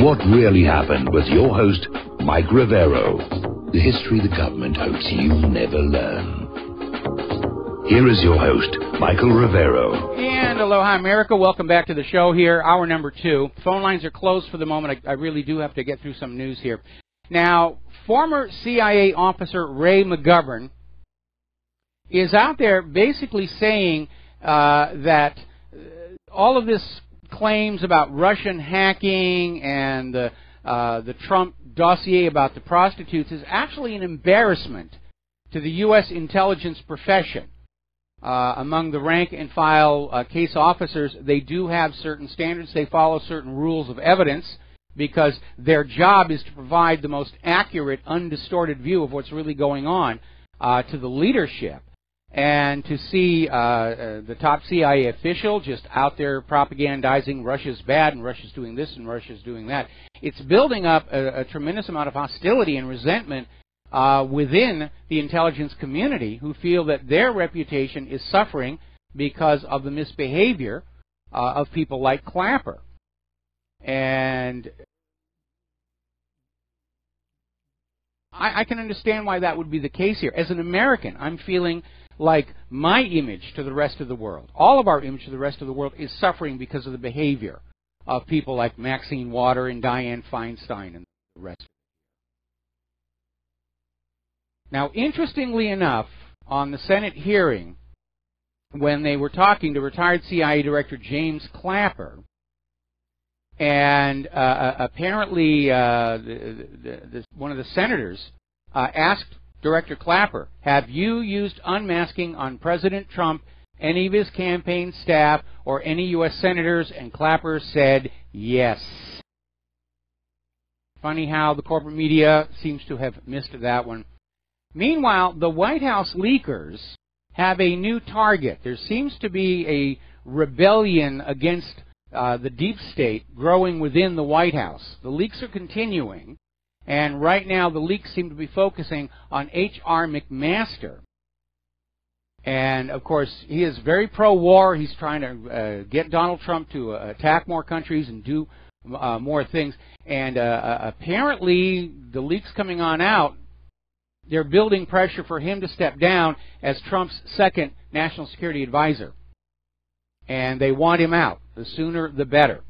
What really happened with your host, Mike Rivero. The history the government hopes you'll never learn. Here is your host, Michael Rivero. And aloha, America. Welcome back to the show here, hour number 2. Phone lines are closed for the moment. I really do have to get through some news here. Now, former CIA officer Ray McGovern is out there basically saying that all of this claims about Russian hacking and the Trump dossier about the prostitutes is actually an embarrassment to the U.S. intelligence profession. Among the rank and file case officers, they do have certain standards. They follow certain rules of evidence because their job is to provide the most accurate, undistorted view of what's really going on to the leadership. And to see the top CIA official just out there propagandizing Russia's bad and Russia's doing this and Russia's doing that, it's building up a tremendous amount of hostility and resentment within the intelligence community, who feel that their reputation is suffering because of the misbehavior of people like Clapper. And I can understand why that would be the case here. As an American, I'm feeling like my image to the rest of the world, all of our image to the rest of the world, is suffering because of the behavior of people like Maxine Water and Dianne Feinstein and the rest. Now, interestingly enough, on the Senate hearing, when they were talking to retired CIA Director James Clapper, and apparently one of the senators asked Director Clapper, have you used unmasking on President Trump, any of his campaign staff, or any U.S. senators? And Clapper said yes. Funny how the corporate media seems to have missed that one. Meanwhile, the White House leakers have a new target. There seems to be a rebellion against the deep state growing within the White House. The leaks are continuing. And right now, the leaks seem to be focusing on H.R. McMaster. And, of course, he is very pro-war. He's trying to get Donald Trump to attack more countries and do more things. And apparently, the leaks coming on out, they're building pressure for him to step down as Trump's second national security advisor. And they want him out. The sooner, the better.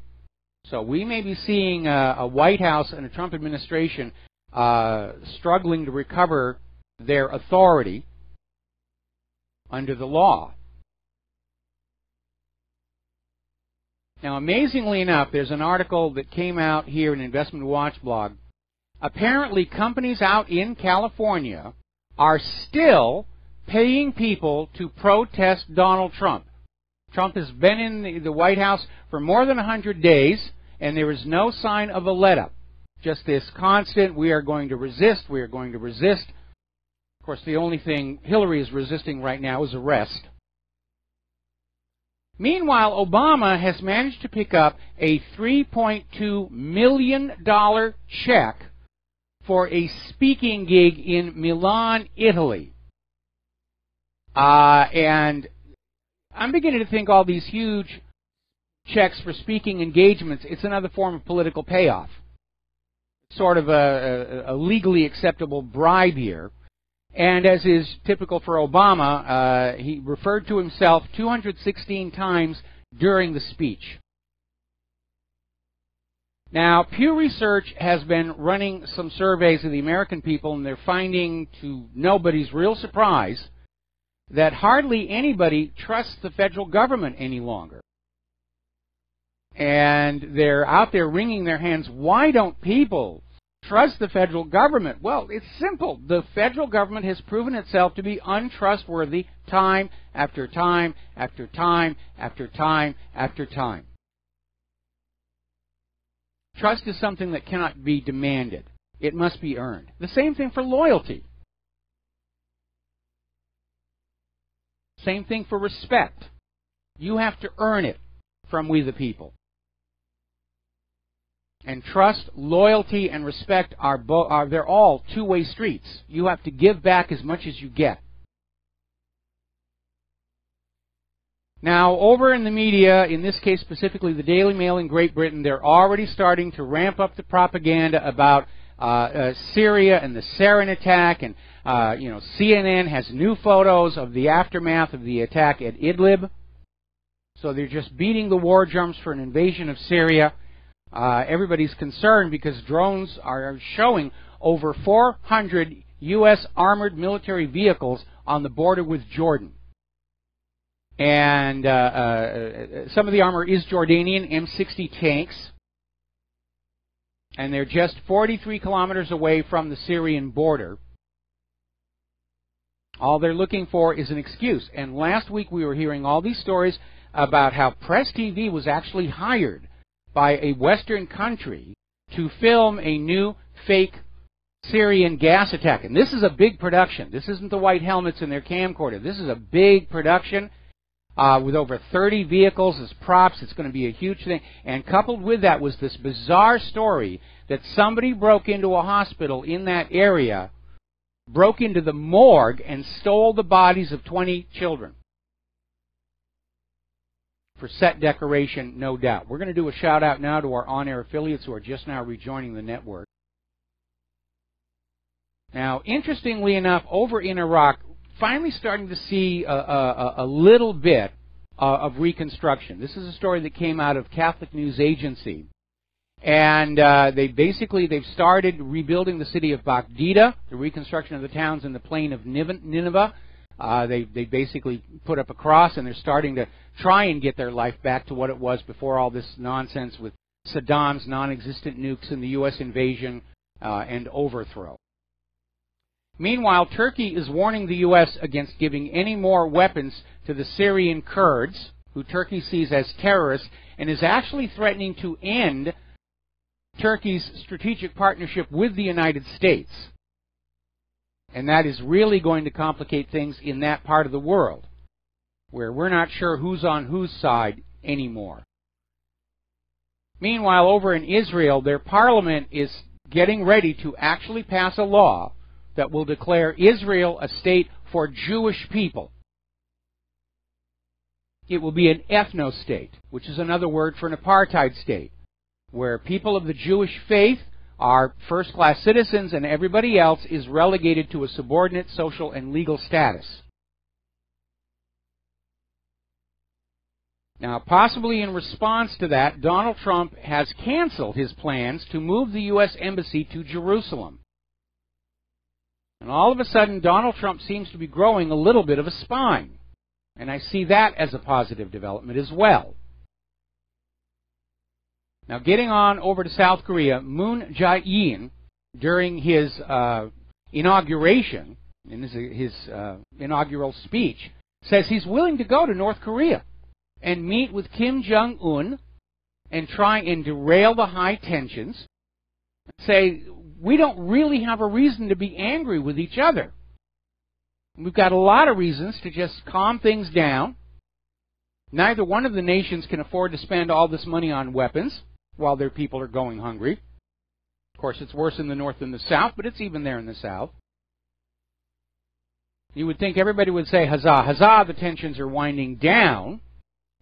So we may be seeing a White House and a Trump administration struggling to recover their authority under the law. Now, amazingly enough, there's an article that came out here in Investment Watch blog. Apparently, companies out in California are still paying people to protest Donald Trump. Trump has been in the White House for more than 100 days, and there is no sign of a let-up. Just this constant, we are going to resist, we are going to resist. Of course, the only thing Hillary is resisting right now is arrest. Meanwhile, Obama has managed to pick up a $3.2 million check for a speaking gig in Milan, Italy. And I'm beginning to think all these huge checks for speaking engagements, it's another form of political payoff. Sort of a legally acceptable bribe here. And as is typical for Obama, he referred to himself 216 times during the speech. Now, Pew Research has been running some surveys of the American people, and they're finding, to nobody's real surprise, that hardly anybody trusts the federal government any longer. And they're out there wringing their hands. Why don't people trust the federal government? Well, it's simple. The federal government has proven itself to be untrustworthy time after time after time after time after time. Trust is something that cannot be demanded. It must be earned. The same thing for loyalty. Same thing for respect. You have to earn it from we the people. And trust, loyalty, and respect they're all two-way streets. You have to give back as much as you get. Now, over in the media, in this case specifically the Daily Mail in Great Britain, they're already starting to ramp up the propaganda about Syria and the sarin attack, and CNN has new photos of the aftermath of the attack at Idlib. So they're just beating the war drums for an invasion of Syria. Everybody's concerned because drones are showing over 400 U.S. armored military vehicles on the border with Jordan. And some of the armor is Jordanian M60 tanks. And they're just 43 kilometers away from the Syrian border. All they're looking for is an excuse. And last week we were hearing all these stories about how Press TV was actually hired by a Western country to film a new fake Syrian gas attack. And this is a big production. This isn't the white helmets in their camcorder. This is a big production with over 30 vehicles as props. It's going to be a huge thing. And coupled with that was this bizarre story that somebody broke into a hospital in that area, broke into the morgue, and stole the bodies of 20 children. For set decoration, no doubt. We're going to do a shout out now to our on-air affiliates who are just now rejoining the network. Now, interestingly enough, over in Iraq, finally starting to see a little bit of reconstruction. This is a story that came out of Catholic News Agency. And they've started rebuilding the city of Baghdad, the reconstruction of the towns in the plain of Nineveh. They basically put up a cross, and they're starting to try and get their life back to what it was before all this nonsense with Saddam's non-existent nukes and the U.S. invasion and overthrow. Meanwhile, Turkey is warning the U.S. against giving any more weapons to the Syrian Kurds, who Turkey sees as terrorists, and is actually threatening to end Turkey's strategic partnership with the United States. And that is really going to complicate things in that part of the world, where we're not sure who's on whose side anymore. Meanwhile, over in Israel, their parliament is getting ready to actually pass a law that will declare Israel a state for Jewish people. It will be an ethno-state, which is another word for an apartheid state, where people of the Jewish faith are first-class citizens and everybody else is relegated to a subordinate social and legal status. Now, possibly in response to that, Donald Trump has canceled his plans to move the U.S. Embassy to Jerusalem. And all of a sudden, Donald Trump seems to be growing a little bit of a spine. And I see that as a positive development as well. Now, getting on over to South Korea, Moon Jae-in, during his inauguration, in his inaugural speech, says he's willing to go to North Korea and meet with Kim Jong-un and try and derail the high tensions, say, we don't really have a reason to be angry with each other. We've got a lot of reasons to just calm things down. Neither one of the nations can afford to spend all this money on weapons while their people are going hungry. Of course, it's worse in the North than the South, but it's even there in the South. You would think everybody would say, huzzah, huzzah, the tensions are winding down.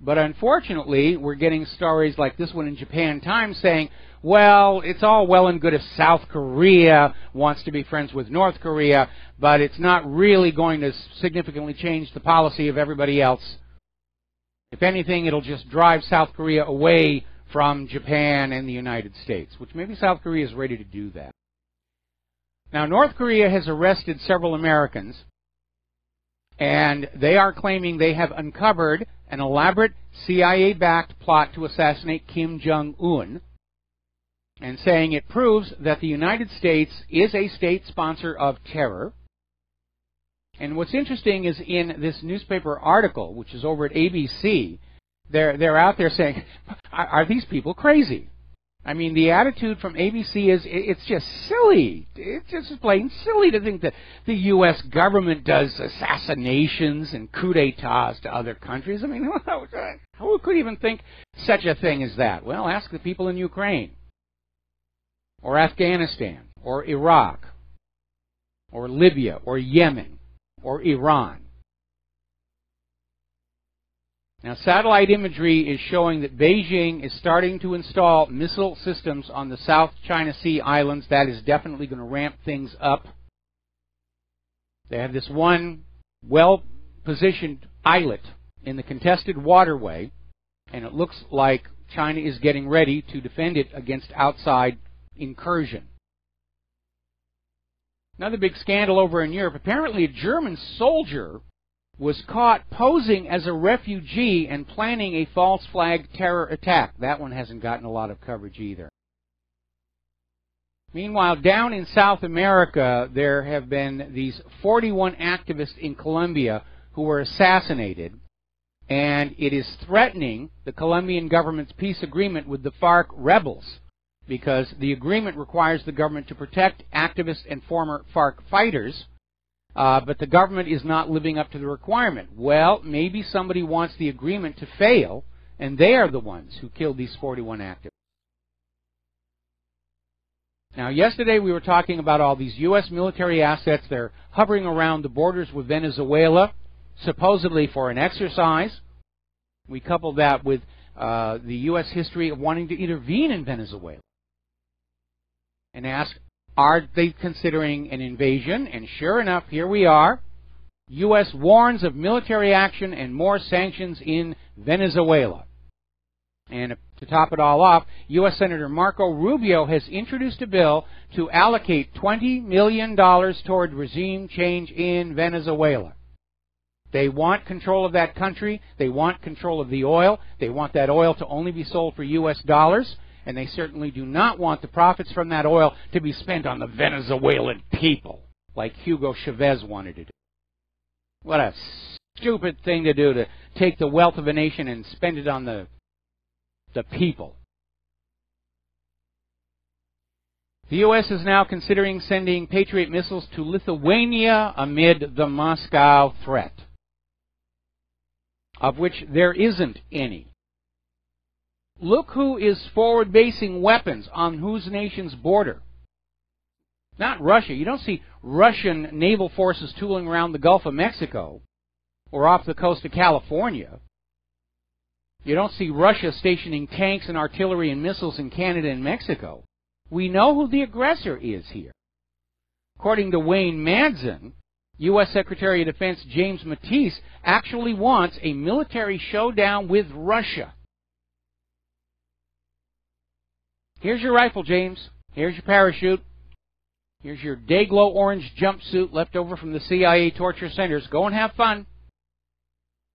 But unfortunately, we're getting stories like this one in Japan Times saying, well, it's all well and good if South Korea wants to be friends with North Korea, but it's not really going to significantly change the policy of everybody else. If anything, it'll just drive South Korea away from Japan and the United States, which maybe South Korea is ready to do that. Now, North Korea has arrested several Americans, and they are claiming they have uncovered an elaborate CIA-backed plot to assassinate Kim Jong-un, and saying it proves that the United States is a state sponsor of terror. And what's interesting is in this newspaper article, which is over at ABC, they're out there saying, are these people crazy? I mean, the attitude from ABC is, it's just silly. It's just plain silly to think that the U.S. government does assassinations and coups d'etats to other countries. I mean, who could even think such a thing as that? Well, ask the people in Ukraine, or Afghanistan, or Iraq, or Libya, or Yemen, or Iran. Now, satellite imagery is showing that Beijing is starting to install missile systems on the South China Sea islands. That is definitely going to ramp things up. They have this one well-positioned islet in the contested waterway, and it looks like China is getting ready to defend it against outside incursion. Another big scandal over in Europe. Apparently, a German soldier was caught posing as a refugee and planning a false flag terror attack. That one hasn't gotten a lot of coverage either. Meanwhile, down in South America, there have been these 41 activists in Colombia who were assassinated, and it is threatening the Colombian government's peace agreement with the FARC rebels, because the agreement requires the government to protect activists and former FARC fighters, but the government is not living up to the requirement. Well, maybe somebody wants the agreement to fail, and they are the ones who killed these 41 activists. Now, yesterday we were talking about all these U.S. military assets. They're hovering around the borders with Venezuela, supposedly for an exercise. We coupled that with the U.S. history of wanting to intervene in Venezuela and ask, are they considering an invasion? And sure enough, here we are. U.S. warns of military action and more sanctions in Venezuela. And to top it all off, U.S. Senator Marco Rubio has introduced a bill to allocate $20 million toward regime change in Venezuela. They want control of that country. They want control of the oil. They want that oil to only be sold for U.S. dollars. And they certainly do not want the profits from that oil to be spent on the Venezuelan people, like Hugo Chavez wanted to do. What a stupid thing to do, to take the wealth of a nation and spend it on the people. The U.S. is now considering sending Patriot missiles to Lithuania amid the Moscow threat, of which there isn't any. Look who is forward-basing weapons on whose nation's border. Not Russia. You don't see Russian naval forces tooling around the Gulf of Mexico or off the coast of California. You don't see Russia stationing tanks and artillery and missiles in Canada and Mexico. We know who the aggressor is here. According to Wayne Madsen, U.S. Secretary of Defense James Mattis actually wants a military showdown with Russia. Here's your rifle, James. Here's your parachute. Here's your day-glow orange jumpsuit left over from the CIA torture centers. Go and have fun.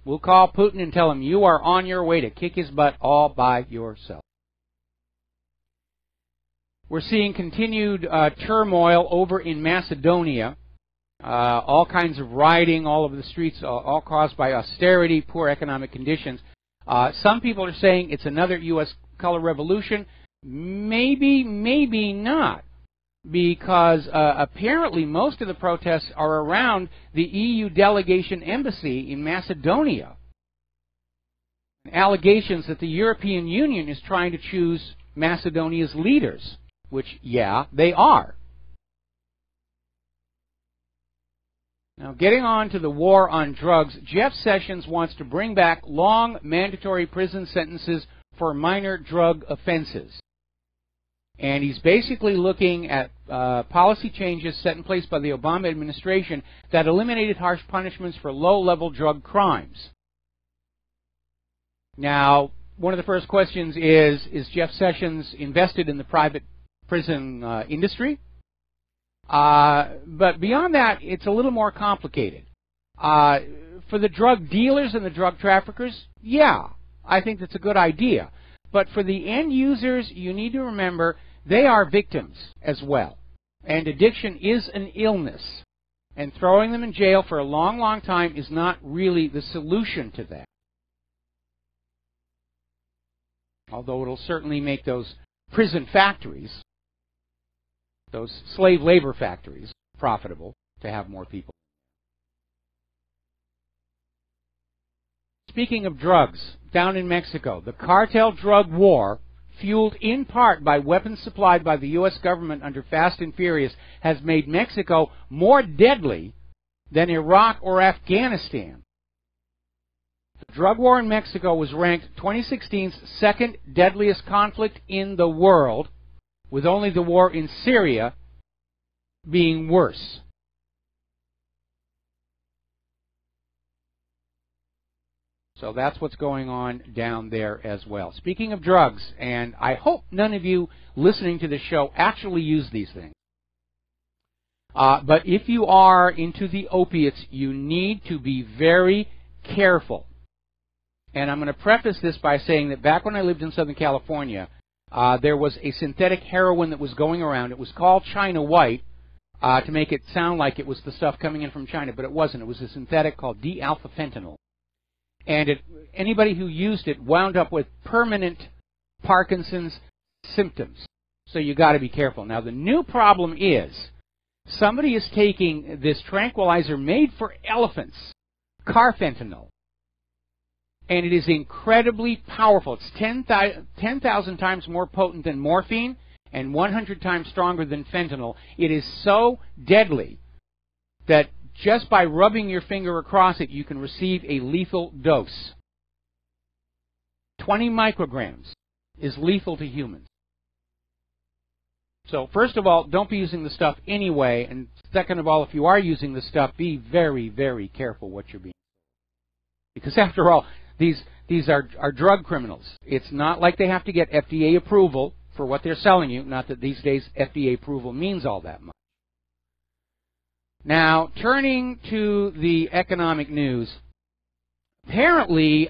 We'll call Putin and tell him you are on your way to kick his butt all by yourself. We're seeing continued turmoil over in Macedonia. All kinds of rioting all over the streets, all caused by austerity, poor economic conditions. Some people are saying it's another U.S. color revolution. Maybe, maybe not, because apparently most of the protests are around the EU delegation embassy in Macedonia. Allegations that the European Union is trying to choose Macedonia's leaders, which, yeah, they are. Now, getting on to the war on drugs, Jeff Sessions wants to bring back long mandatory prison sentences for minor drug offenses. And he's basically looking at policy changes set in place by the Obama administration that eliminated harsh punishments for low-level drug crimes. Now, one of the first questions is Jeff Sessions invested in the private prison industry? But beyond that, it's a little more complicated. For the drug dealers and the drug traffickers, yeah, I think that's a good idea. But for the end users, you need to remember they are victims as well. And addiction is an illness. And throwing them in jail for a long, long time is not really the solution to that. Although it'll certainly make those prison factories, those slave labor factories, profitable to have more people. Speaking of drugs, down in Mexico, the cartel drug war, fueled in part by weapons supplied by the U.S. government under Fast and Furious, has made Mexico more deadly than Iraq or Afghanistan. The drug war in Mexico was ranked 2016's second deadliest conflict in the world, with only the war in Syria being worse. So that's what's going on down there as well. Speaking of drugs, and I hope none of you listening to this show actually use these things. But if you are into the opiates, you need to be very careful. And I'm going to preface this by saying that back when I lived in Southern California, there was a synthetic heroin that was going around. It was called China White to make it sound like it was the stuff coming in from China, but it wasn't. It was a synthetic called D-alpha fentanyl. And anybody who used it wound up with permanent Parkinson's symptoms. So you got to be careful. Now, the new problem is somebody is taking this tranquilizer made for elephants, carfentanil, and it is incredibly powerful. It's 10,000 times more potent than morphine and 100 times stronger than fentanyl. It is so deadly that just by rubbing your finger across it, you can receive a lethal dose. 20 micrograms is lethal to humans. So first of all, don't be using the stuff anyway. And second of all, if you are using the stuff, be very, very careful what you're being. Because after all, these are drug criminals. It's not like they have to get FDA approval for what they're selling you. Not that these days FDA approval means all that much. Now, turning to the economic news, apparently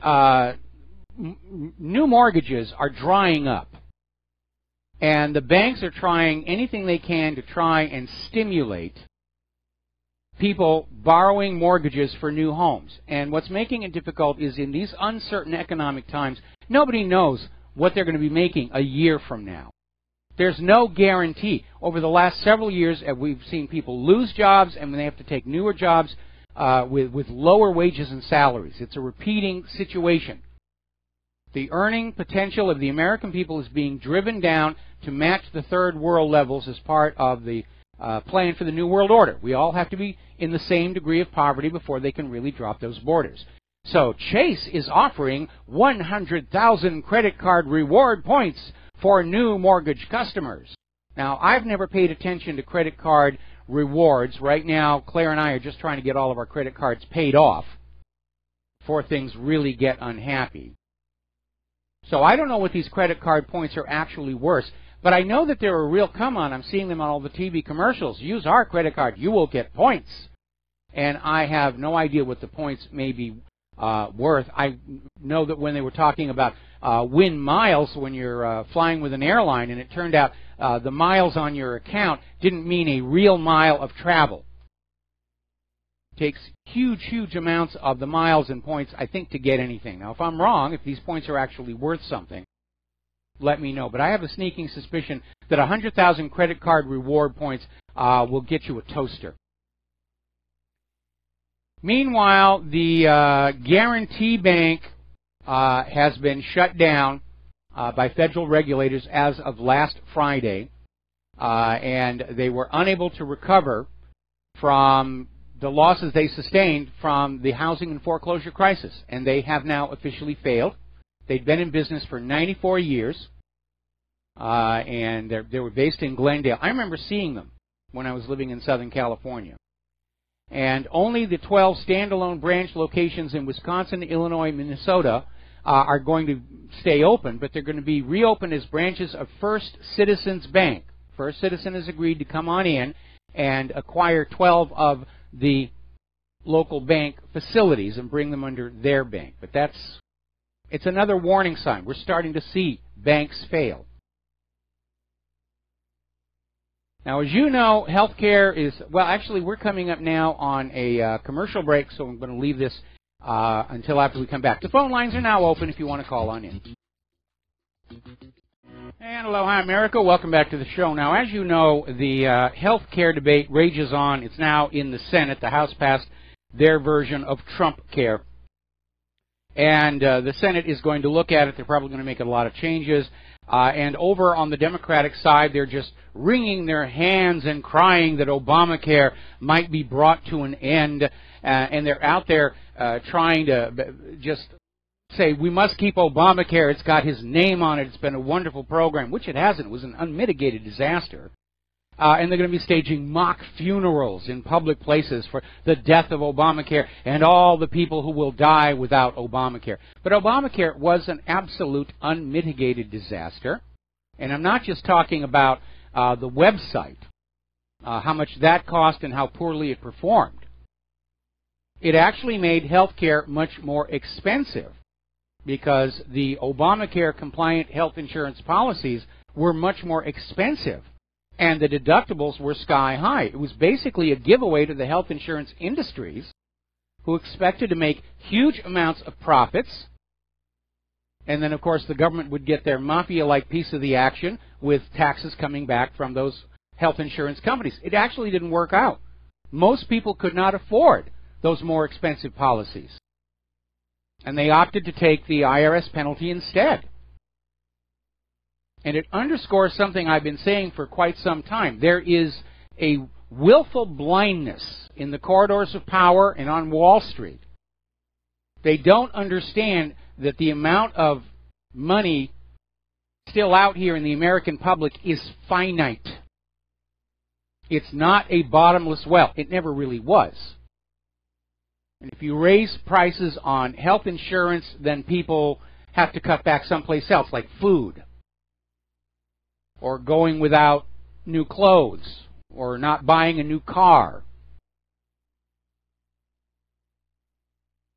new mortgages are drying up. And the banks are trying anything they can to try and stimulate people borrowing mortgages for new homes. And what's making it difficult is in these uncertain economic times, nobody knows what they're going to be making a year from now. There's no guarantee. Over the last several years, we've seen people lose jobs, and they have to take newer jobs with lower wages and salaries. It's a repeating situation. The earning potential of the American people is being driven down to match the third world levels as part of the plan for the New World Order. We all have to be in the same degree of poverty before they can really drop those borders. So Chase is offering 100,000 credit card reward points for new mortgage customers. Now, I've never paid attention to credit card rewards. Right now, Claire and I are just trying to get all of our credit cards paid off before things really get unhappy. So I don't know what these credit card points are actually worth, but I know that they're a real come-on. I'm seeing them on all the TV commercials. Use our credit card, you will get points. And I have no idea what the points may be worth. I know that when they were talking about win miles when you're flying with an airline, and it turned out the miles on your account didn't mean a real mile of travel. It takes huge amounts of the miles and points, I think, to get anything. Now, if I'm wrong, if these points are actually worth something, let me know. But I have a sneaking suspicion that 100,000 credit card reward points will get you a toaster. Meanwhile, the Guarantee Bank has been shut down by federal regulators as of last Friday, and they were unable to recover from the losses they sustained from the housing and foreclosure crisis, and they have now officially failed. They'd been in business for 94 years, and they were based in Glendale. I remember seeing them when I was living in Southern California. And only the 12 standalone branch locations in Wisconsin, Illinois, Minnesota are going to stay open, but they're going to be reopened as branches of First Citizens Bank. First Citizen has agreed to come on in and acquire 12 of the local bank facilities and bring them under their bank. But it's another warning sign. We're starting to see banks fail. Now, as you know, healthcare is, well, actually, we're coming up now on a commercial break, so I'm going to leave this until after we come back. The phone lines are now open if you want to call on in. And aloha, America. Welcome back to the show. Now, as you know, the health care debate rages on. It's now in the Senate. The House passed their version of Trump care. And the Senate is going to look at it. They're probably going to make a lot of changes. And over on the Democratic side, they're just wringing their hands and crying that Obamacare might be brought to an end. And they're out there trying to just say, we must keep Obamacare. It's got his name on it. It's been a wonderful program, which it hasn't. It was an unmitigated disaster. And they're going to be staging mock funerals in public places for the death of Obamacare and all the people who will die without Obamacare. But Obamacare was an absolute unmitigated disaster. And I'm not just talking about the website, how much that cost and how poorly it performed. It actually made health care much more expensive because the Obamacare-compliant health insurance policies were much more expensive. And the deductibles were sky high. It was basically a giveaway to the health insurance industries who expected to make huge amounts of profits. And then, of course, the government would get their mafia-like piece of the action with taxes coming back from those health insurance companies. It actually didn't work out. Most people could not afford those more expensive policies. And they opted to take the IRS penalty instead. And it underscores something I've been saying for quite some time. There is a willful blindness in the corridors of power and on Wall Street. They don't understand that the amount of money still out here in the American public is finite. It's not a bottomless well. It never really was. And if you raise prices on health insurance, then people have to cut back someplace else, like food, or going without new clothes, or not buying a new car.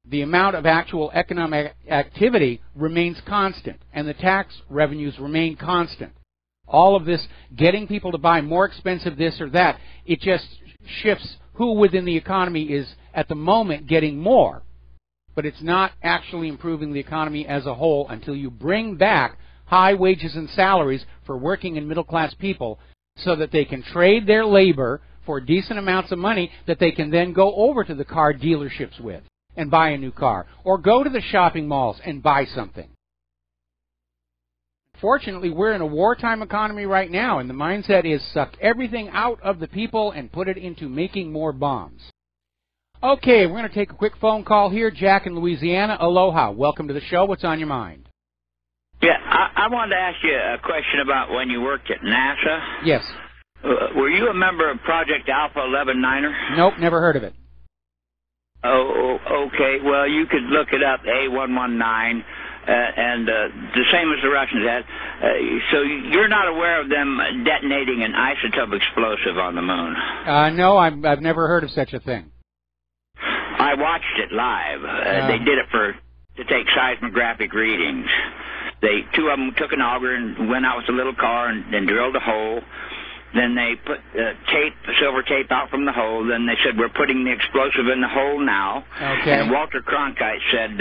The amount of actual economic activity remains constant, and the tax revenues remain constant. All of this, getting people to buy more expensive this or that, it just shifts who within the economy is at the moment getting more. But it's not actually improving the economy as a whole until you bring back high wages and salaries for working and middle-class people so that they can trade their labor for decent amounts of money that they can then go over to the car dealerships with and buy a new car, or go to the shopping malls and buy something. Fortunately, we're in a wartime economy right now, and the mindset is suck everything out of the people and put it into making more bombs. Okay, we're going to take a quick phone call here. Jack in Louisiana. Aloha. Welcome to the show. What's on your mind? Yeah, I wanted to ask you a question about when you worked at NASA. Yes. Were you a member of Project Alpha 11-9er? Nope, never heard of it. Oh, okay. Well, you could look it up, A119, and the same as the Russians had. So you're not aware of them detonating an isotope explosive on the moon? No, I've never heard of such a thing. I watched it live. They did it to take seismographic readings. Two of them took an auger and went out with a little car and drilled a hole. Then they put silver tape out from the hole. Then they said, we're putting the explosive in the hole now. Okay. And Walter Cronkite said,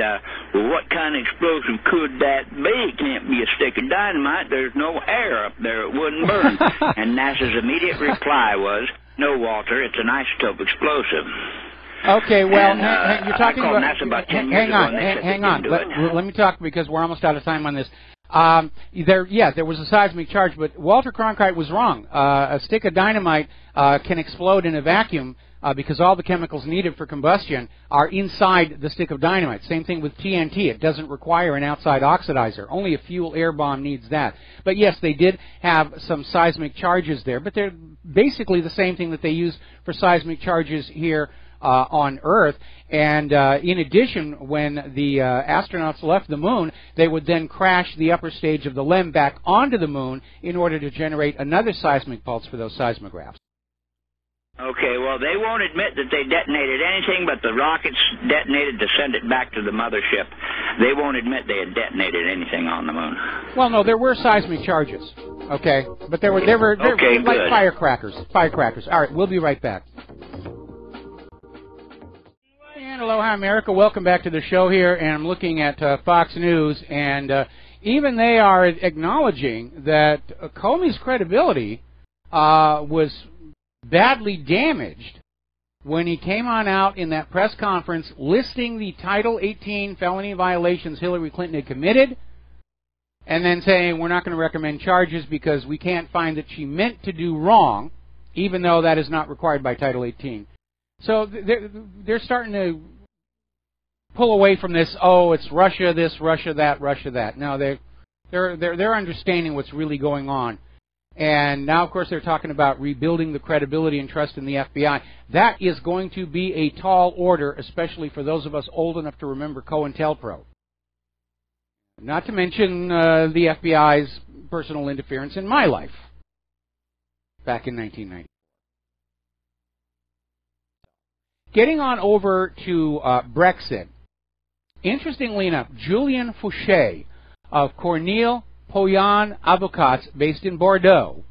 well, what kind of explosive could that be? It can't be a stick of dynamite. There's no air up there. It wouldn't burn. And NASA's immediate reply was, no, Walter, it's an isotope explosipe. Okay, well, and, you're talking about NASA about 10 years ago, hang on. Let me talk because we're almost out of time on this. There was a seismic charge, but Walter Cronkite was wrong. A stick of dynamite can explode in a vacuum because all the chemicals needed for combustion are inside the stick of dynamite. Same thing with TNT. It doesn't require an outside oxidizer. Only a fuel air bomb needs that. But yes, they did have some seismic charges there, but they're basically the same thing that they use for seismic charges here on Earth. And in addition, when the astronauts left the moon, they would then crash the upper stage of the LEM back onto the moon in order to generate another seismic pulse for those seismographs. Okay, well, they won't admit that they detonated anything but the rockets detonated to send it back to the mothership. They won't admit they had detonated anything on the moon. Well, no, there were seismic charges, okay? But they were okay, like good. Firecrackers. All right, we'll be right back. And aloha, America. Welcome back to the show here, and I'm looking at Fox News, and even they are acknowledging that Comey's credibility was badly damaged when he came on out in that press conference listing the Title 18 felony violations Hillary Clinton had committed, and then saying we're not going to recommend charges because we can't find that she meant to do wrong, even though that is not required by Title 18. So they're starting to pull away from this, oh, it's Russia this, Russia that, Russia that. No, they're understanding what's really going on. And now, of course, they're talking about rebuilding the credibility and trust in the FBI. That is going to be a tall order, especially for those of us old enough to remember COINTELPRO. Not to mention the FBI's personal interference in my life back in 1990. Getting on over to Brexit. Interestingly enough, Julien Fouché of Cornille Poyan Avocats, based in Bordeaux,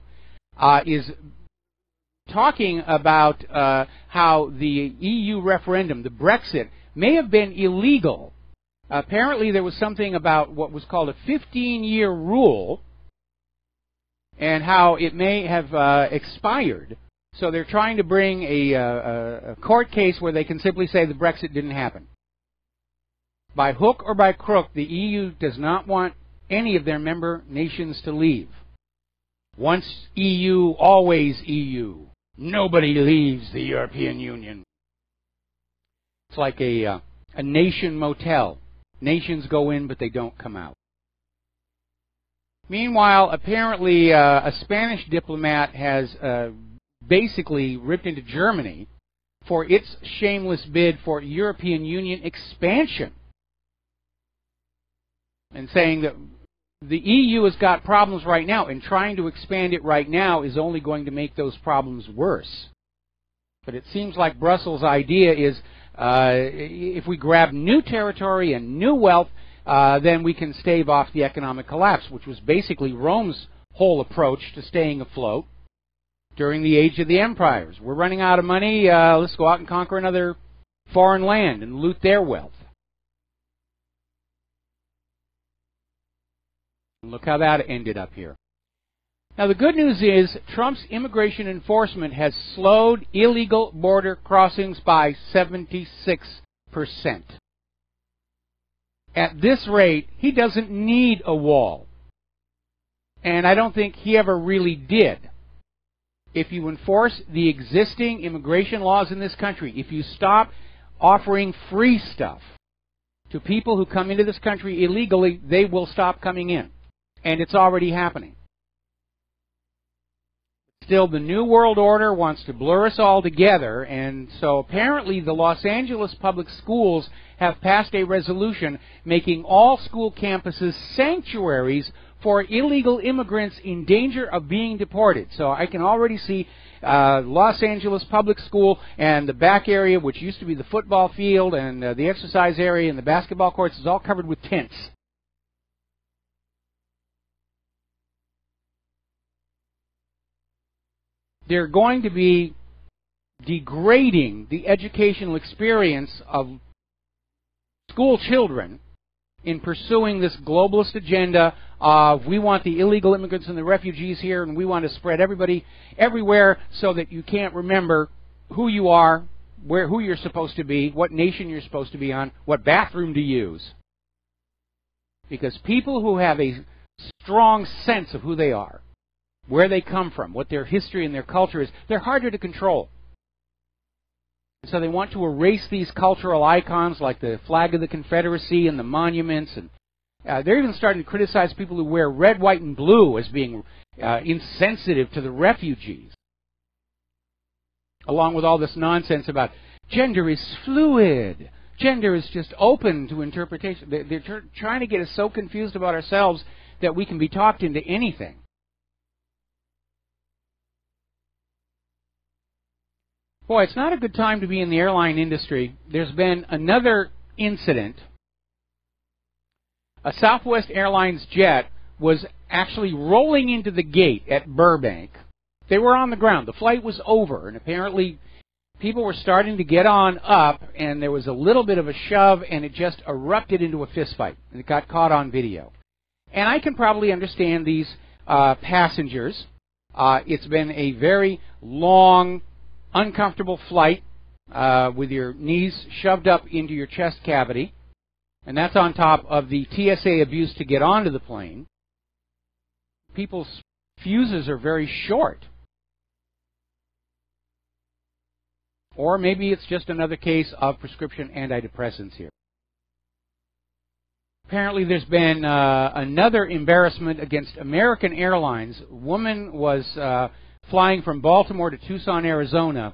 is talking about how the EU referendum, the Brexit, may have been illegal. Apparently there was something about what was called a 15-year rule and how it may have expired. So they're trying to bring a court case where they can simply say the Brexit didn't happen. By hook or by crook, the EU does not want any of their member nations to leave. Once EU, always EU. Nobody leaves the European Union. It's like a nation motel. Nations go in, but they don't come out. Meanwhile, apparently a Spanish diplomat has basically ripped into Germany for its shameless bid for European Union expansion, and saying that the EU has got problems right now, and trying to expand it right now is only going to make those problems worse. But it seems like Brussels' idea is if we grab new territory and new wealth, then we can stave off the economic collapse, which was basically Rome's whole approach to staying afloat during the age of the empires. We're running out of money, let's go out and conquer another foreign land and loot their wealth. And look how that ended up here. Now the good news is Trump's immigration enforcement has slowed illegal border crossings by 76%. At this rate, he doesn't need a wall. And I don't think he ever really did. If you enforce the existing immigration laws in this country, if you stop offering free stuff to people who come into this country illegally, they will stop coming in. And it's already happening. Still, the New World Order wants to blur us all together, and so apparently the Los Angeles public schools have passed a resolution making all school campuses sanctuaries for illegal immigrants in danger of being deported. So I can already see Los Angeles public school and the back area, which used to be the football field and the exercise area and the basketball courts, is all covered with tents. They're going to be degrading the educational experience of school children in pursuing this globalist agenda of we want the illegal immigrants and the refugees here, and we want to spread everybody everywhere so that you can't remember who you are, who you're supposed to be, what nation you're supposed to be on, what bathroom to use. Because people who have a strong sense of who they are, where they come from, what their history and their culture is, they're harder to control. So they want to erase these cultural icons like the flag of the Confederacy and the monuments. And they're even starting to criticize people who wear red, white, and blue as being insensitive to the refugees. Along with all this nonsense about gender is fluid. Gender is just open to interpretation. They're trying to get us so confused about ourselves that we can be talked into anything. Boy, it's not a good time to be in the airline industry. There's been another incident. A Southwest Airlines jet was actually rolling into the gate at Burbank. They were on the ground. The flight was over, and apparently people were starting to get on up, and there was a little bit of a shove, and it just erupted into a fist fight, and it got caught on video. And I can probably understand these passengers. It's been a very long, uncomfortable flight with your knees shoved up into your chest cavity, and that's on top of the TSA abuse to get onto the plane. People's fuses are very short. Or maybe it's just another case of prescription antidepressants here. Apparently there's been another embarrassment against American Airlines. A woman was flying from Baltimore to Tucson, Arizona.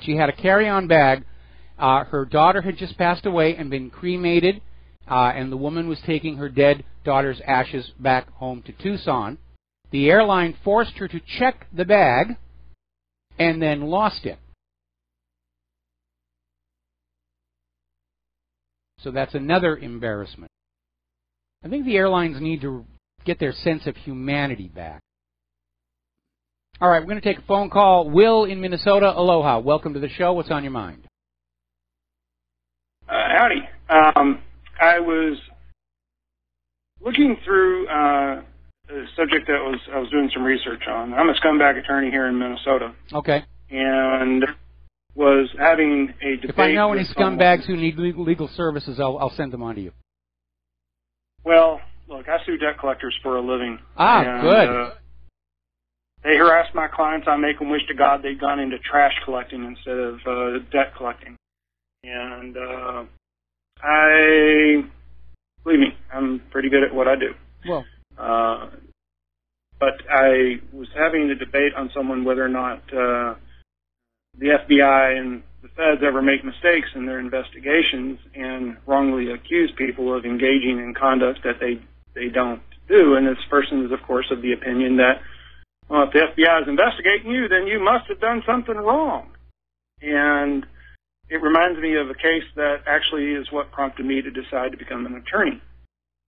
She had a carry-on bag. Her daughter had just passed away and been cremated, and the woman was taking her dead daughter's ashes back home to Tucson. The airline forced her to check the bag and then lost it. So that's another embarrassment. I think the airlines need to get their sense of humanity back. All right, we're going to take a phone call. Will in Minnesota, aloha. Welcome to the show. What's on your mind? Howdy. I was looking through a subject that I was doing some research on. I'm a scumbag attorney here in Minnesota. Okay. And was having a debate. If I know any scumbags who need legal services, I'll send them on to you. Well, look, I sue debt collectors for a living. Ah, good. They harass my clients. I make them wish to God they'd gone into trash collecting instead of debt collecting. And believe me, I'm pretty good at what I do. Well. But I was having a debate on someone whether or not the FBI and the feds ever make mistakes in their investigations and wrongly accuse people of engaging in conduct that they don't do. And this person is, of course, of the opinion that, well, if the FBI is investigating you, then you must have done something wrong. And it reminds me of a case that actually is what prompted me to decide to become an attorney,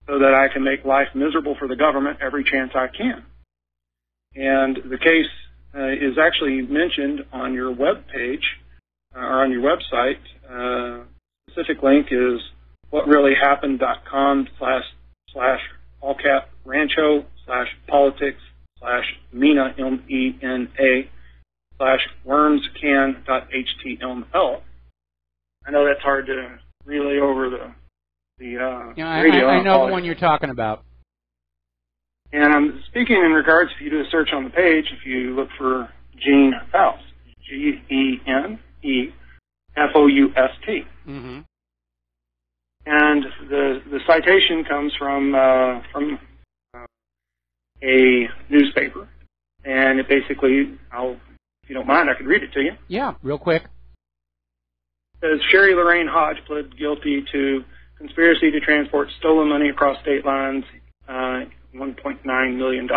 so that I can make life miserable for the government every chance I can. And the case is actually mentioned on your web page, or on your website. Specific link is whatreallyhappened.com/all cap rancho/politics/MENA MENA/wormscan.html. I know that's hard to relay over the radio. I know the one you're talking about. And I'm speaking in regards, if you do a search on the page, if you look for Gene Faust, GeneFoust. Mm-hmm. And the citation comes from a newspaper, and it basically, if you don't mind, I could read it to you. Yeah, real quick. It says, Sherry Lorraine Hodge pled guilty to conspiracy to transport stolen money across state lines, $1.9 million.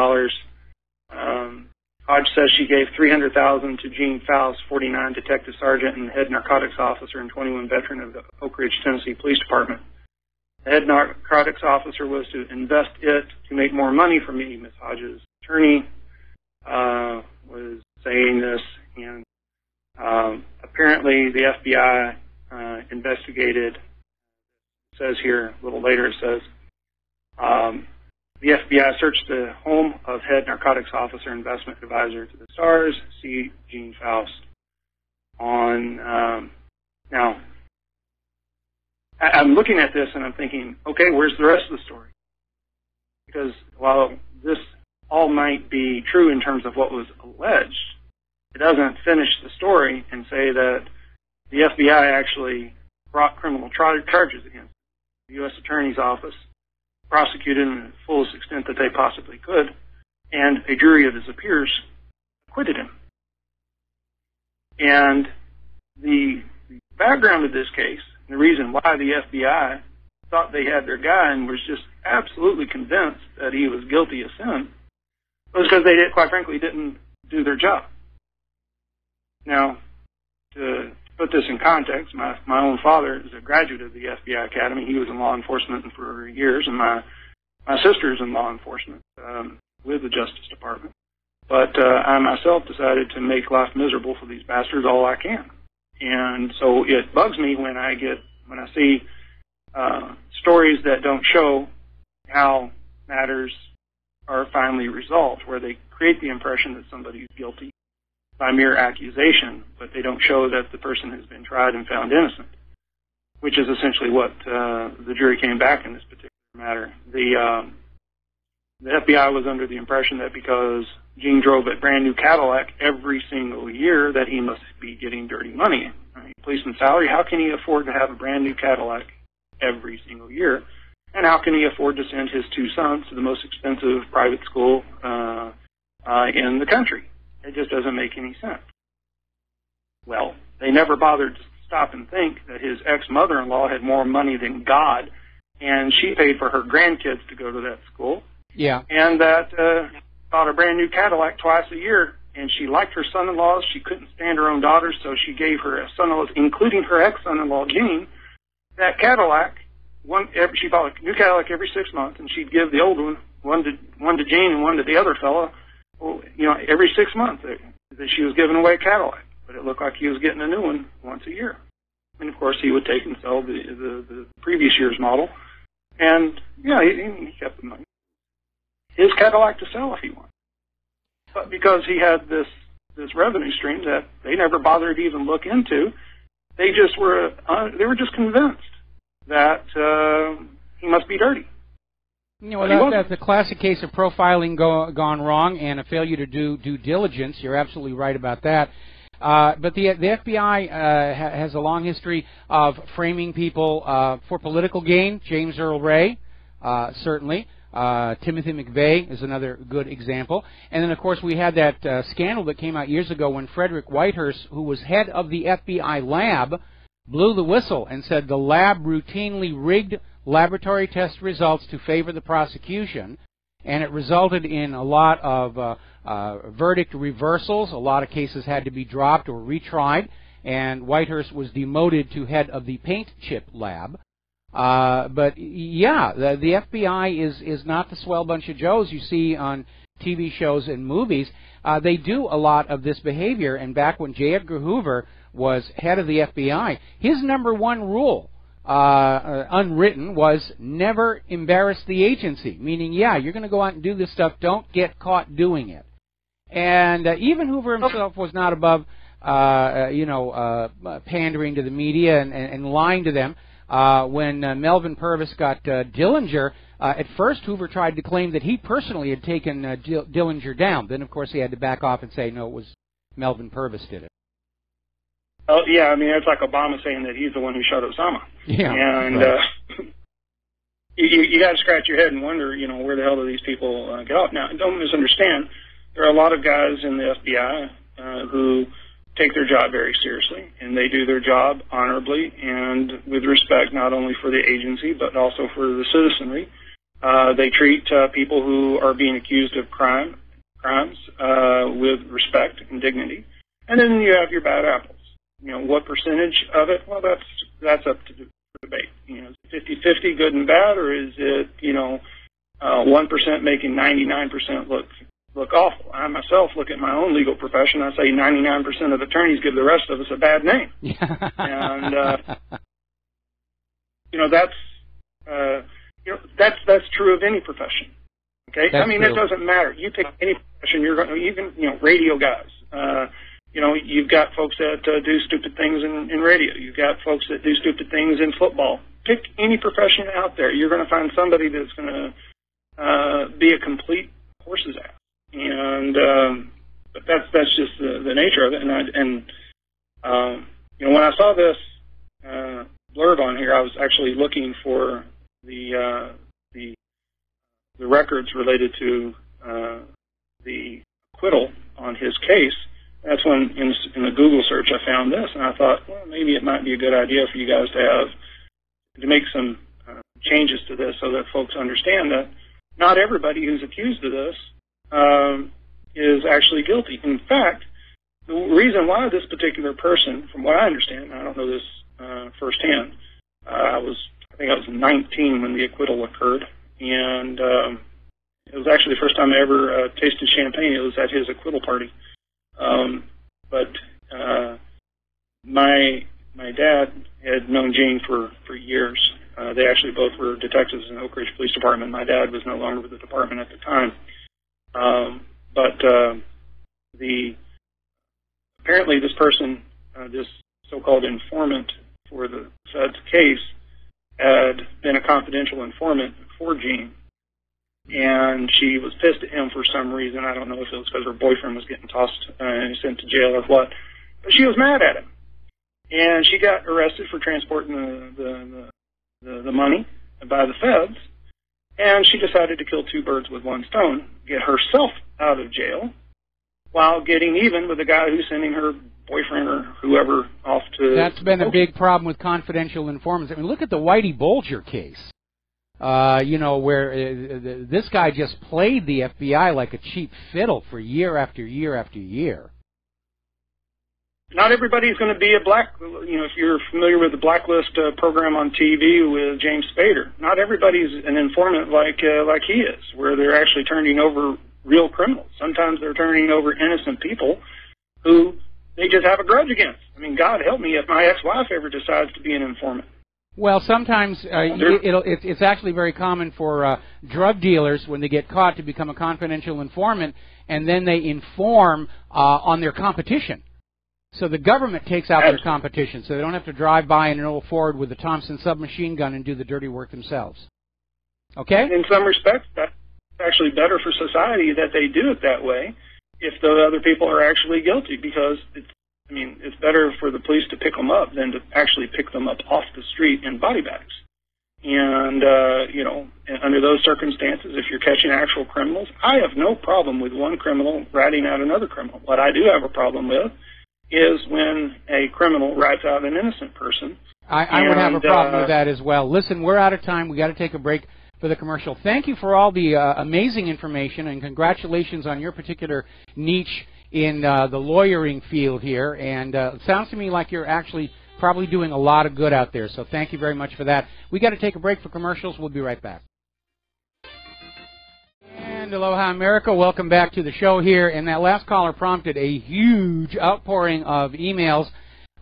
Hodge says she gave $300,000 to Gene Faust, 49 detective sergeant and head narcotics officer and 21 veteran of the Oak Ridge, Tennessee Police Department. The head narcotics officer was to invest it to make more money for me. Ms. Hodge's attorney was saying this, and apparently the FBI investigated. It says here, a little later, it says, the FBI searched the home of head narcotics officer, investment advisor to the SARS, C. Gene Faust. Now, I'm looking at this and I'm thinking, okay, where's the rest of the story? Because while this all might be true in terms of what was alleged, it doesn't finish the story and say that the FBI actually brought criminal charges against the U.S. Attorney's Office, prosecuted in the fullest extent that they possibly could, and a jury of his peers acquitted him. And the background of this case, the reason why the FBI thought they had their guy and was just absolutely convinced that he was guilty of sin, was because they, quite frankly, didn't do their job. Now, to put this in context, my own father is a graduate of the FBI Academy. He was in law enforcement for years, and my sister is in law enforcement with the Justice Department. But I myself decided to make life miserable for these bastards all I can. And so it bugs me when I see stories that don't show how matters are finally resolved, where they create the impression that somebody is guilty by mere accusation, but they don't show that the person has been tried and found innocent, which is essentially what the jury came back in this particular matter. The FBI was under the impression that because Gene drove a brand new Cadillac every single year that he must be getting dirty money. I mean, policeman's salary, how can he afford to have a brand new Cadillac every single year? And how can he afford to send his two sons to the most expensive private school in the country? It just doesn't make any sense. Well, they never bothered to stop and think that his ex-mother-in-law had more money than God, and she paid for her grandkids to go to that school. Yeah. And that bought a brand new Cadillac twice a year, and she liked her son-in-laws. She couldn't stand her own daughters, so she gave her son-in-laws, including her ex-son-in-law, Gene, that Cadillac. She bought a new Cadillac every 6 months, and she'd give the old one to Gene and one to the other fella. Well, every 6 months that she was giving away a Cadillac, but it looked like he was getting a new one once a year. And of course, he would take and sell the previous year's model, and he kept the money. His Cadillac to sell if he wanted, but because he had this revenue stream that they never bothered to even look into, they were just convinced that he must be dirty. That's a classic case of profiling gone wrong and a failure to do due diligence. You're absolutely right about that. But the FBI has a long history of framing people for political gain. James Earl Ray, certainly. Timothy McVeigh is another good example. And then, of course, we had that scandal that came out years ago when Frederick Whitehurst, who was head of the FBI lab, blew the whistle and said the lab routinely rigged laboratory test results to favor the prosecution, and it resulted in a lot of verdict reversals. A lot of cases had to be dropped or retried, and Whitehurst was demoted to head of the paint chip lab. But yeah, the FBI is not the swell bunch of Joes you see on TV shows and movies. They do a lot of this behavior, and back when J. Edgar Hoover was head of the FBI, his number one rule, unwritten, was never embarrass the agency, meaning, you're going to go out and do this stuff, don't get caught doing it. And even Hoover himself was not above, pandering to the media and lying to them. When Melvin Purvis got Dillinger, at first Hoover tried to claim that he personally had taken Dillinger down. Then, of course, he had to back off and say, no, it was Melvin Purvis did it. Oh, yeah, I mean, it's like Obama saying that he's the one who shot Osama. Yeah. And right. you got to scratch your head and wonder, where the hell do these people get off? Now, don't misunderstand. There are a lot of guys in the FBI who take their job very seriously, and they do their job honorably and with respect not only for the agency but also for the citizenry. They treat people who are being accused of crimes with respect and dignity. And then you have your bad apples. What percentage of it? Well, that's up to debate. Is it 50-50, good and bad, or is it 1% making 99% look awful? I myself look at my own legal profession. I say 99% of attorneys give the rest of us a bad name, and that's true of any profession. Okay, that's true. It doesn't matter. You pick any profession, you're going to even radio guys. You've got folks that do stupid things in radio. You've got folks that do stupid things in football. Pick any profession out there. You're going to find somebody that's going to be a complete horse's ass. And but that's just the nature of it. And when I saw this blurb on here, I was actually looking for the records related to the acquittal on his case. That's when, in the Google search, I found this, and I thought, well, maybe it might be a good idea for you guys to make some changes to this so that folks understand that not everybody who's accused of this is actually guilty. In fact, the reason why this particular person, from what I understand, and I don't know this firsthand, I think I was 19 when the acquittal occurred, and it was actually the first time I ever tasted champagne. It was at his acquittal party. But my dad had known Gene for years. They actually both were detectives in the Oak Ridge Police Department. My dad was no longer with the department at the time. Apparently this person, this so-called informant for the Fed's case, had been a confidential informant for Gene. And she was pissed at him for some reason. I don't know if it was because her boyfriend was getting tossed and sent to jail or what. But she was mad at him. And she got arrested for transporting the money. by the feds, and she decided to kill two birds with one stone, get herself out of jail while getting even with the guy who's sending her boyfriend or whoever off to... That's been a big problem with confidential informants. I mean, look at the Whitey Bulger case, you know, where this guy just played the FBI like a cheap fiddle for year after year after year. Not everybody's going to be a if you're familiar with the Blacklist program on TV with James Spader, not everybody's an informant like he is, where they're actually turning over real criminals. Sometimes they're turning over innocent people who they just have a grudge against. I mean, God help me if my ex-wife ever decides to be an informant. Well, sometimes it's actually very common for drug dealers, when they get caught, to become a confidential informant, and then they inform on their competition. So the government takes out their competition, so they don't have to drive by in an old Ford with a Thompson submachine gun and do the dirty work themselves. Okay? In some respects, that's actually better for society that they do it that way if the other people are actually guilty, because it's better for the police to pick them up than to actually pick them up off the street in body bags. And, under those circumstances, if you're catching actual criminals, I have no problem with one criminal ratting out another criminal. What I do have a problem with is when a criminal rats out an innocent person. I would have a problem with that as well. Listen, we're out of time. We've got to take a break for the commercial. Thank you for all the amazing information, and congratulations on your particular niche in the lawyering field here. And it sounds to me like you're actually probably doing a lot of good out there. So thank you very much for that. We got to take a break for commercials. We'll be right back. And aloha, America. Welcome back to the show here. And that last caller prompted a huge outpouring of emails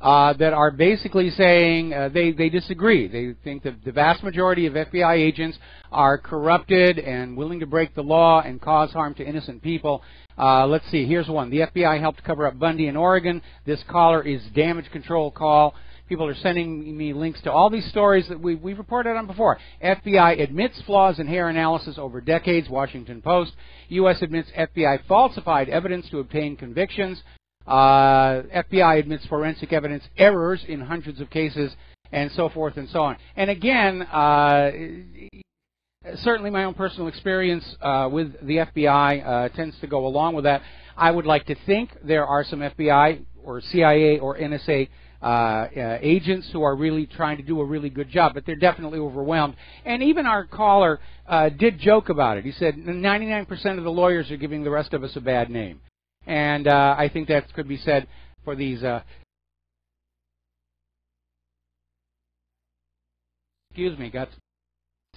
that are basically saying they disagree. They think that the vast majority of FBI agents are corrupted and willing to break the law and cause harm to innocent people. Let's see. Here's one. The FBI helped cover up Bundy in Oregon. This caller is damage control call. People are sending me links to all these stories that we've reported on before. FBI admits flaws in hair analysis over decades, Washington Post. U.S. admits FBI falsified evidence to obtain convictions. FBI admits forensic evidence errors in hundreds of cases, and so forth and so on. And again, certainly my own personal experience with the FBI tends to go along with that. I would like to think there are some FBI or CIA or NSA agents who are really trying to do a really good job, but they're definitely overwhelmed. And even our caller did joke about it. He said 99% of the lawyers are giving the rest of us a bad name. And I think that could be said for these excuse me, got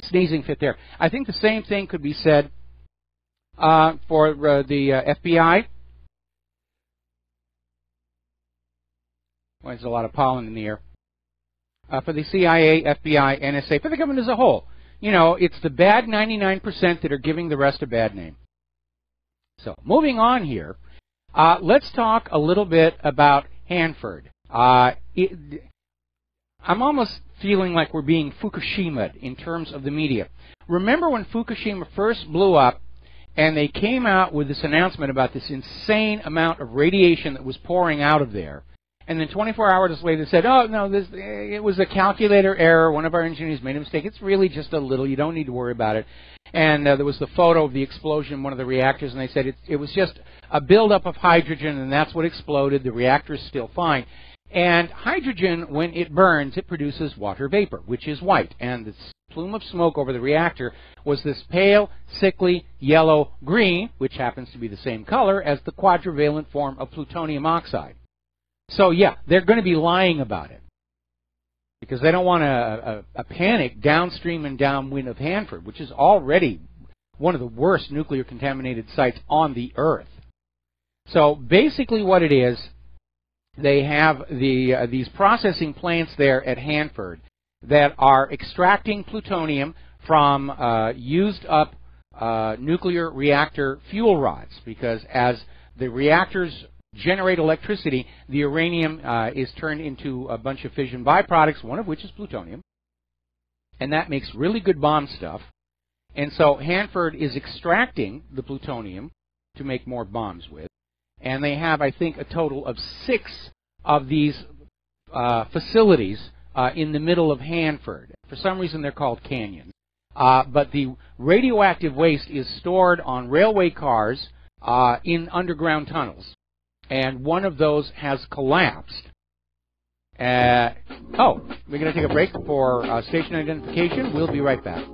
a sneezing fit there. I think the same thing could be said for the FBI. Well, there's a lot of pollen in the air. For the CIA, FBI, NSA, for the government as a whole. You know, it's the bad 99% that are giving the rest a bad name. So, moving on here, let's talk a little bit about Hanford. I'm almost feeling like we're being Fukushima'd in terms of the media. Remember when Fukushima first blew up and they came out with this announcement about this insane amount of radiation that was pouring out of there? And then 24 hours later, they said, oh, no, it was a calculator error. One of our engineers made a mistake. It's really just a little. You don't need to worry about it. And there was the photo of the explosion in one of the reactors, and they said it was just a buildup of hydrogen, and that's what exploded. The reactor is still fine. And hydrogen, when it burns, it produces water vapor, which is white. And this plume of smoke over the reactor was this pale, sickly, yellow-green, which happens to be the same color as the quadrivalent form of plutonium oxide. So, yeah, they're going to be lying about it because they don't want a panic downstream and downwind of Hanford, which is already one of the worst nuclear contaminated sites on the Earth. So, basically what it is, they have these processing plants there at Hanford that are extracting plutonium from used-up nuclear reactor fuel rods, because as the reactors generate electricity, the uranium is turned into a bunch of fission byproducts, one of which is plutonium, and that makes really good bomb stuff. And so Hanford is extracting the plutonium to make more bombs with, and they have, I think, a total of 6 of these facilities in the middle of Hanford. For some reason, they're called canyons. But the radioactive waste is stored on railway cars in underground tunnels. And one of those has collapsed. We're going to take a break for station identification. We'll be right back.